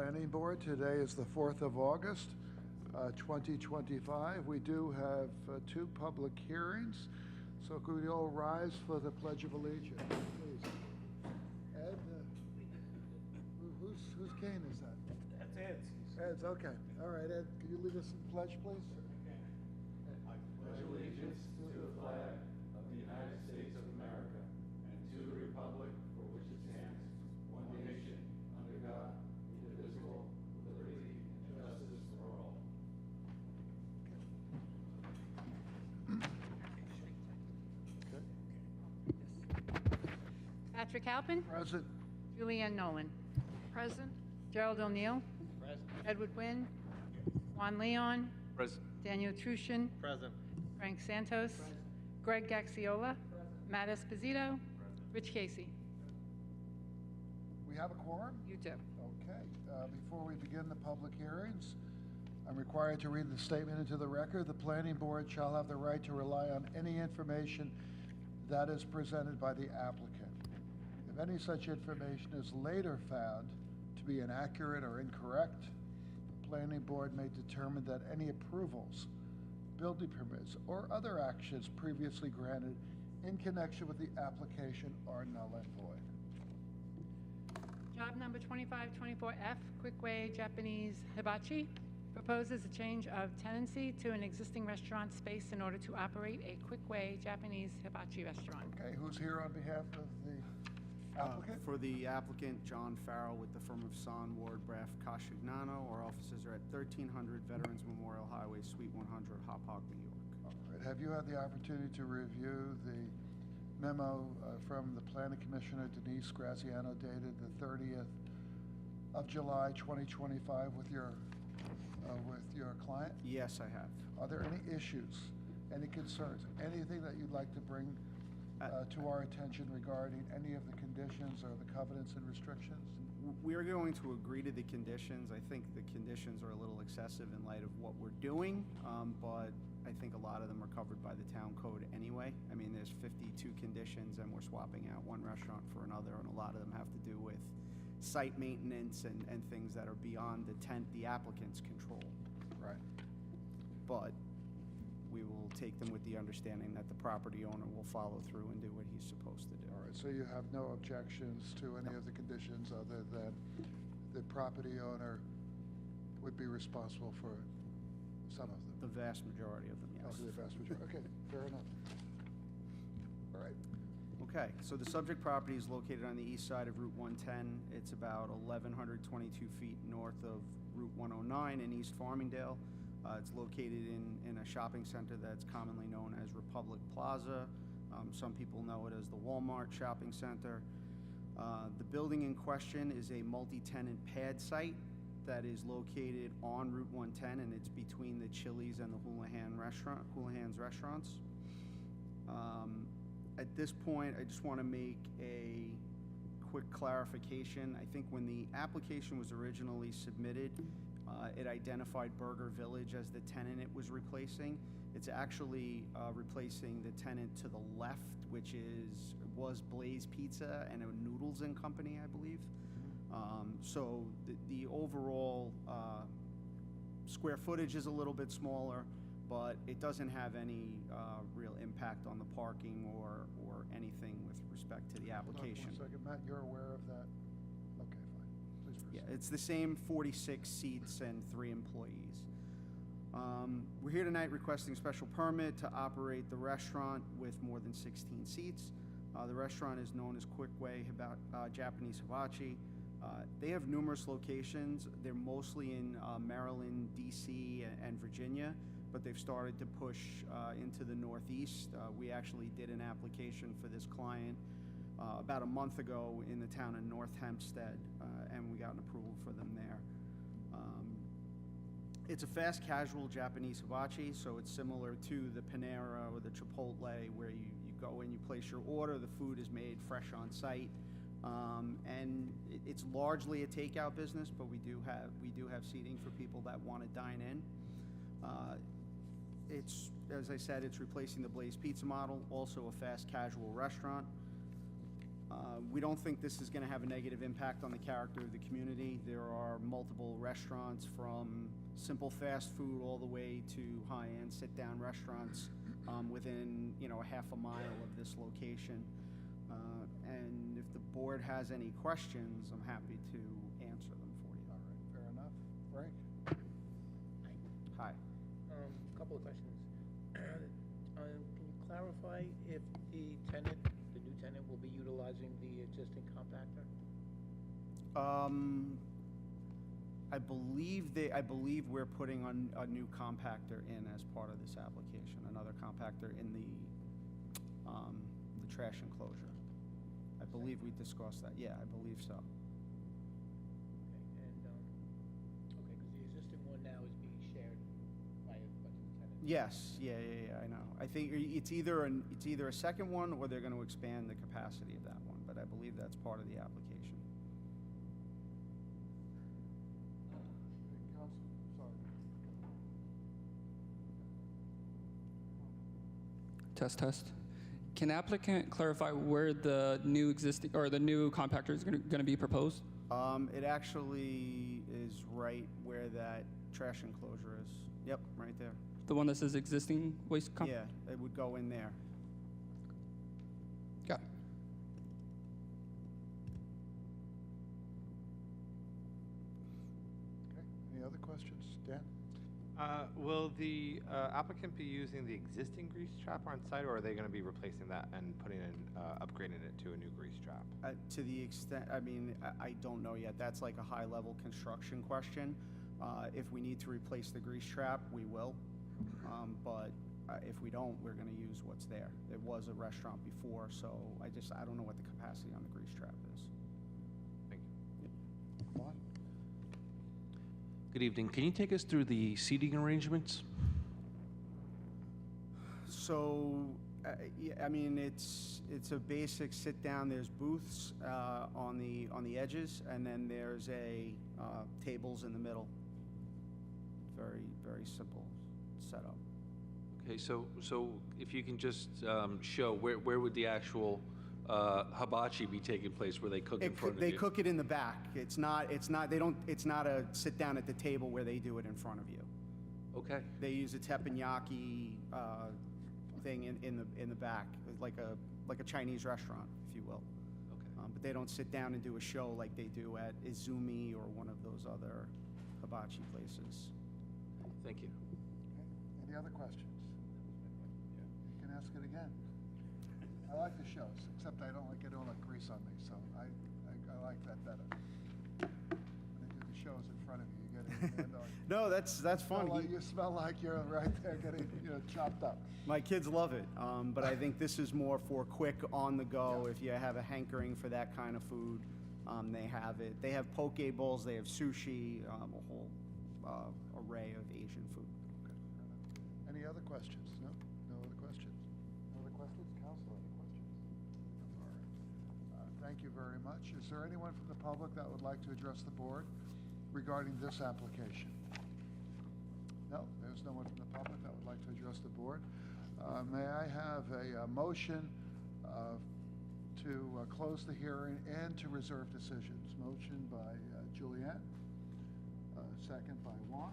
Planning Board. Today is the 4th of August, 2025. We do have two public hearings, so could we all rise for the Pledge of Allegiance, please? Ed, whose cane is that? That's Ed's. Ed's, okay. All right, Ed, can you lead us in the pledge, please? I pledge allegiance to the flag of the United States of America and to the republic for which it stands, one nation, under God, indivisible, with liberty and justice for all. Patrick Halpin. Present. Julianne Nolan. Present. Gerald O'Neill. Present. Edward Wynn. Juan Leon. Present. Daniel Trushin. Present. Frank Santos. Greg Gaxiola. Matt Esposito. Rich Casey. We have a quorum? You too. Okay. Before we begin the public hearings, I'm required to read the statement into the record. The Planning Board shall have the right to rely on any information that is presented by the applicant. If any such information is later found to be inaccurate or incorrect, the Planning Board may determine that any approvals, building permits, or other actions previously granted in connection with the application are null and void. Job number 2524F, Quickway Japanese Hibachi, proposes a change of tenancy to an existing restaurant space in order to operate a Quickway Japanese Hibachi restaurant. Okay, who's here on behalf of the applicant? For the applicant, John Farrell with the firm of Son, Ward, Braff, Cascignano. Our offices are at 1300 Veterans Memorial Highway, Suite 100, Hauppauge, New York. All right. Have you had the opportunity to review the memo from the Planning Commissioner Denise Graziano dated the 30th of July 2025 with your client? Yes, I have. Are there any issues, any concerns, anything that you'd like to bring to our attention regarding any of the conditions or the covenants and restrictions? We are going to agree to the conditions. I think the conditions are a little excessive in light of what we're doing, but I think a lot of them are covered by the town code anyway. I mean, there's 52 conditions and we're swapping out one restaurant for another, and a lot of them have to do with site maintenance and things that are beyond the applicant's control. Right. But we will take them with the understanding that the property owner will follow through and do what he's supposed to do. All right, so you have no objections to any of the conditions other than the property owner would be responsible for some of them? The vast majority of them, yes. Okay, the vast majority. Okay, fair enough. All right. Okay, so the subject property is located on the east side of Route 110. It's about 1,122 feet north of Route 109 in East Farmingdale. It's located in a shopping center that's commonly known as Republic Plaza. Some people know it as the Walmart Shopping Center. The building in question is a multi-tenant pad site that is located on Route 110, and it's between the Chili's and the Houlihan's restaurants. At this point, I just want to make a quick clarification. I think when the application was originally submitted, it identified Burger Village as the tenant it was replacing. It's actually replacing the tenant to the left, which was Blaze Pizza and a Noodles and Company, I believe. So the overall square footage is a little bit smaller, but it doesn't have any real impact on the parking or anything with respect to the application. Hold on 1 second, Matt, you're aware of that? Okay, fine. Please proceed. Yeah, it's the same 46 seats and 3 employees. We're here tonight requesting special permit to operate the restaurant with more than 16 seats. The restaurant is known as Quickway Japanese Hibachi. They have numerous locations. They're mostly in Maryland, DC, and Virginia, but they've started to push into the Northeast. We actually did an application for this client about a month ago in the town of North Hempstead, and we got an approval for them there. It's a fast casual Japanese hibachi, so it's similar to the Panera or the Chipotle, where you go in, you place your order, the food is made fresh on site. And it's largely a takeout business, but we do have seating for people that want to dine in. It's, as I said, it's replacing the Blaze Pizza model, also a fast casual restaurant. We don't think this is going to have a negative impact on the character of the community. There are multiple multiple restaurants, from simple fast food all the way to high-end sit-down restaurants within, a half a mile of this location. And if the board has any questions, I'm happy to answer them for you. All right, fair enough. Frank? Hi. Couple of questions. Can you clarify if the new tenant will be utilizing the existing compactor? I believe we're putting on a new compactor in as part of this application, another compactor in the trash enclosure. I believe we discussed that. Yeah, I believe so. Okay, because the existing one now is being shared by a bunch of tenants. Yes, yeah, I know. I think it's either a second one or they're going to expand the capacity of that one, but I believe that's part of the application. Counsel, sorry. Test. Can applicant clarify where the new existing or the new compactor is going to be proposed? It actually is right where that trash enclosure is. Yep, right there. The one that says existing waste Yeah, it would go in there. Got it. Okay, any other questions? Dan? Will the applicant be using the existing grease trap on site, or are they going to be replacing that and putting in, upgrading it to a new grease trap? To the extent, I don't know yet. That's like a high-level construction question. If we need to replace the grease trap, we will. But if we don't, we're going to use what's there. It was a restaurant before, so I don't know what the capacity on the grease trap is. Thank you. Juan? Good evening. Can you take us through the seating arrangements? So, it's a basic sit down. There's booths on the edges, and then there's tables in the middle. Very, very simple setup. Okay, so if you can just show where would the actual hibachi be taking place, where they cook in front of you? They cook it in the back. It's not a sit down at the table where they do it in front of you. Okay. They use a teppanyaki thing in the back, like a Chinese restaurant, if you will. Okay. But they don't sit down and do a show like they do at Izumi or one of those other hibachi places. Thank you. Okay, any other questions? You can ask it again. I like the shows, except I don't like it all like grease on me, so I like that better. When they do the shows in front of you, you get it. No, that's fun. You smell like you're right there getting chopped up. My kids love it, but I think this is more for quick on the go. Yeah. If you have a hankering for that kind of food, they have it. They have poke bowls, they have sushi, a whole array of Asian food. Okay, fair enough. Any other questions? No? No other questions? No other questions? Council, any questions? All right. Thank you very much. Is there anyone from the public that would like to address the board regarding this application? No, there's no one from the public that would like to address the board. May I have a motion to close the hearing and to reserve decisions? Motion by Julianne, second by Juan.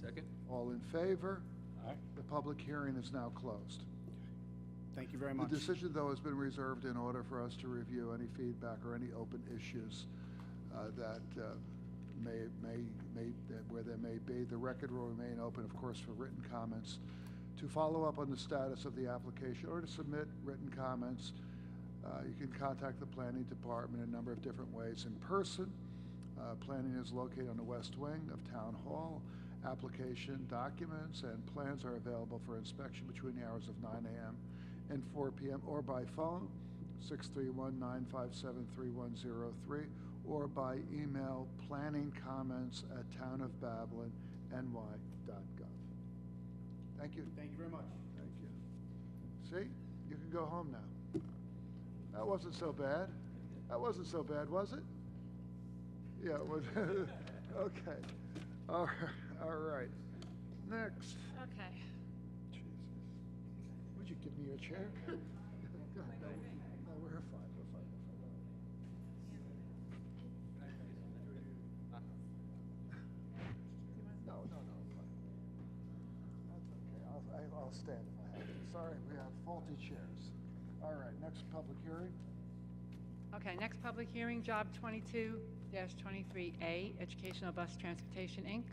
Second. All in favor? Aye. The public hearing is now closed. Thank you very much. The decision, though, has been reserved in order for us to review any feedback or any open issues that where there may be. The record will remain open, of course, for written comments. To follow up on the status of the application or to submit written comments, you can contact the planning department in a number of different ways. In person, planning is located on the west wing of Town Hall. Application documents and plans are available for inspection between the hours of 9 a.m. and 4 p.m. or by phone, 631-957-3103, or by email, planningcomments@townofbabbling.ny.gov. Thank you. Thank you very much. Thank you. See, you can go home now. That wasn't so bad. That wasn't so bad, was it? Yeah, it was. Okay. All right. Next. Okay. Jesus. Would you give me your chair? No, we're fine. We're fine. I'll stand if I have to. Sorry, we have faulty chairs. All right, next public hearing. Okay, next public hearing, Job 22-23A, Educational Bus Transportation, Inc.,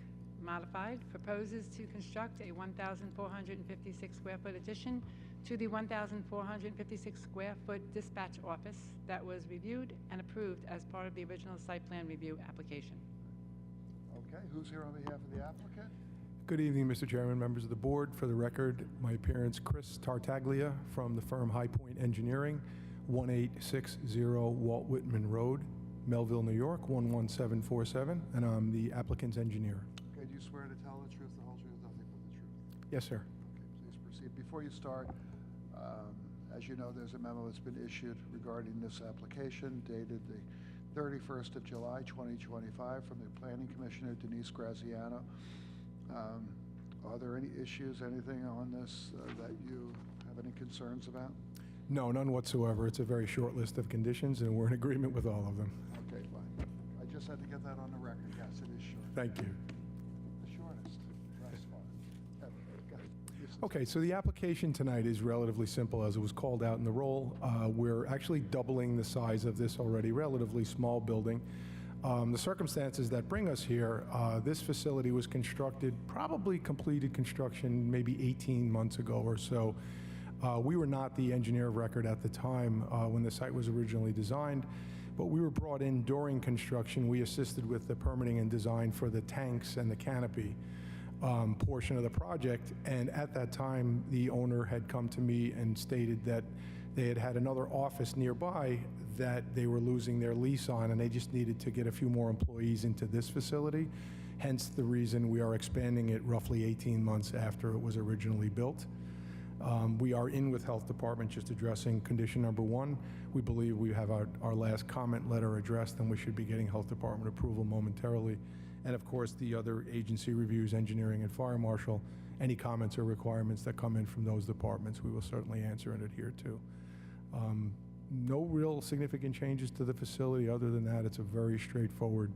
modified, proposes to construct a 1,456 square foot addition to the 1,456 square foot dispatch office that was reviewed and approved as part of the original site plan review application. Okay, who's here on behalf of the applicant? Good evening, Mr. Chairman, members of the board. For the record, my appearance, Chris Tartaglia from the firm High Point Engineering, 1860 Walt Whitman Road, Melville, New York, 11747, and I'm the applicant's engineer. Okay, do you swear to tell the truth, the whole truth, nothing but the truth? Yes, sir. Okay, please proceed. Before you start, as you know, there's a memo that's been issued regarding this application dated the 31st of July, 2025, from the Planning Commissioner Denise Graziano. Are there any issues, anything on this that you have any concerns about? No, none whatsoever. It's a very short list of conditions, and we're in agreement with all of them. Okay, fine. I just had to get that on the record. Yes, it is short. Thank you. The shortest. That's fine. Go ahead. Okay, so the application tonight is relatively simple, as it was called out in the roll. We're actually doubling the size of this already relatively small building. The circumstances that bring us here, this facility was constructed, probably completed construction maybe 18 months ago or so. We were not the engineer of record at the time when the site was originally designed, but we were brought in during construction. We assisted with the permitting and design for the tanks and the canopy portion of the project, and at that time, the owner had come to me and stated that they had had another office nearby that they were losing their lease on, and they just needed to get a few more employees into this facility, hence the reason we are expanding it roughly 18 months after it was originally built. We are in with Health Department just addressing condition number 1. We believe we have our last comment letter addressed, and we should be getting Health Department approval momentarily. And of course, the other agency reviews, engineering and fire marshal, any comments or requirements that come in from those departments, we will certainly answer and adhere to. No real significant changes to the facility. Other than that, it's a very straightforward,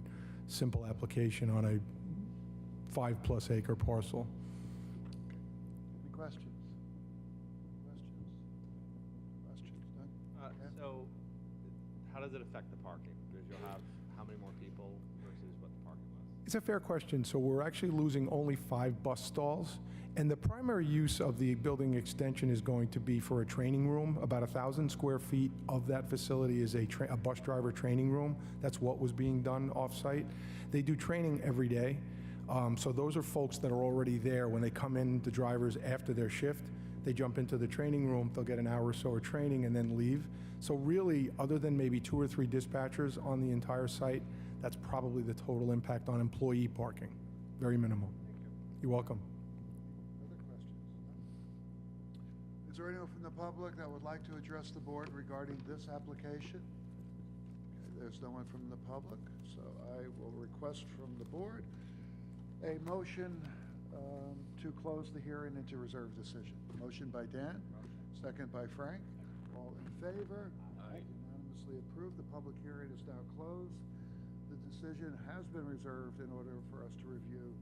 simple application on a 5+ acre parcel. Any questions? Questions? None? Okay. So, how does it affect the parking? Because you'll have how many more people versus what the parking was? It's a fair question. So we're actually losing only 5 bus stalls, and the primary use of the building extension is going to be for a training room. About 1,000 square feet of that facility is a bus driver training room. That's what was being done off-site. They do training every day. So those are folks that are already there. When they come in, the drivers, after their shift, they jump into the training room, they'll get an hour or so of training and then leave. So really, other than maybe 2 or 3 dispatchers on the entire site, that's probably the total impact on employee parking. Very minimal. Thank you. You're welcome. Other questions? Is there anyone from the public that would like to address the board regarding this application? Okay, there's no one from the public, so I will request from the board a motion to close the hearing and to reserve decision. Motion by Dan, second by Frank. All in favor? Aye. Unanimously approved. The public hearing is now closed. The decision has been reserved in order for us to review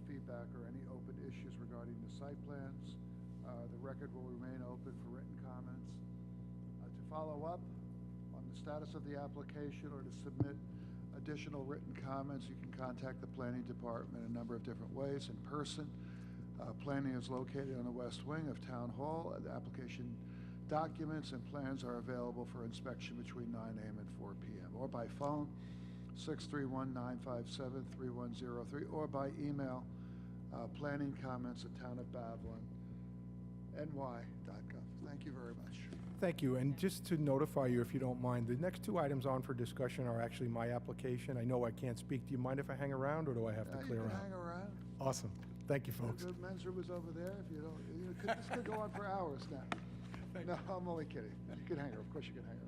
feedback or any open issues regarding the site plans. The record will remain open for written comments. To follow up on the status of the application or to submit additional written comments, you can contact the Planning Department in a number of different ways. In person, planning is located on the west wing of Town Hall. The application documents and plans are available for inspection between 9 a.m. and 4 p.m. or by phone, 631-957-3103, or by email, planning comments at townofbabylon.ny.gov. Thank you very much. Thank you. And just to notify you, if you don't mind, the next 2 items on for discussion are actually my application. I know I can't speak. Do you mind if I hang around, or do I have to clear You can out? hang around. Awesome. Thank you, folks. The men's room is over there. If you don't, this could go on for hours now. No, I'm only kidding. You can hang around. Of course you can hang around.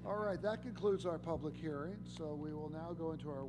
All right, that concludes our public hearing. So we will now go into our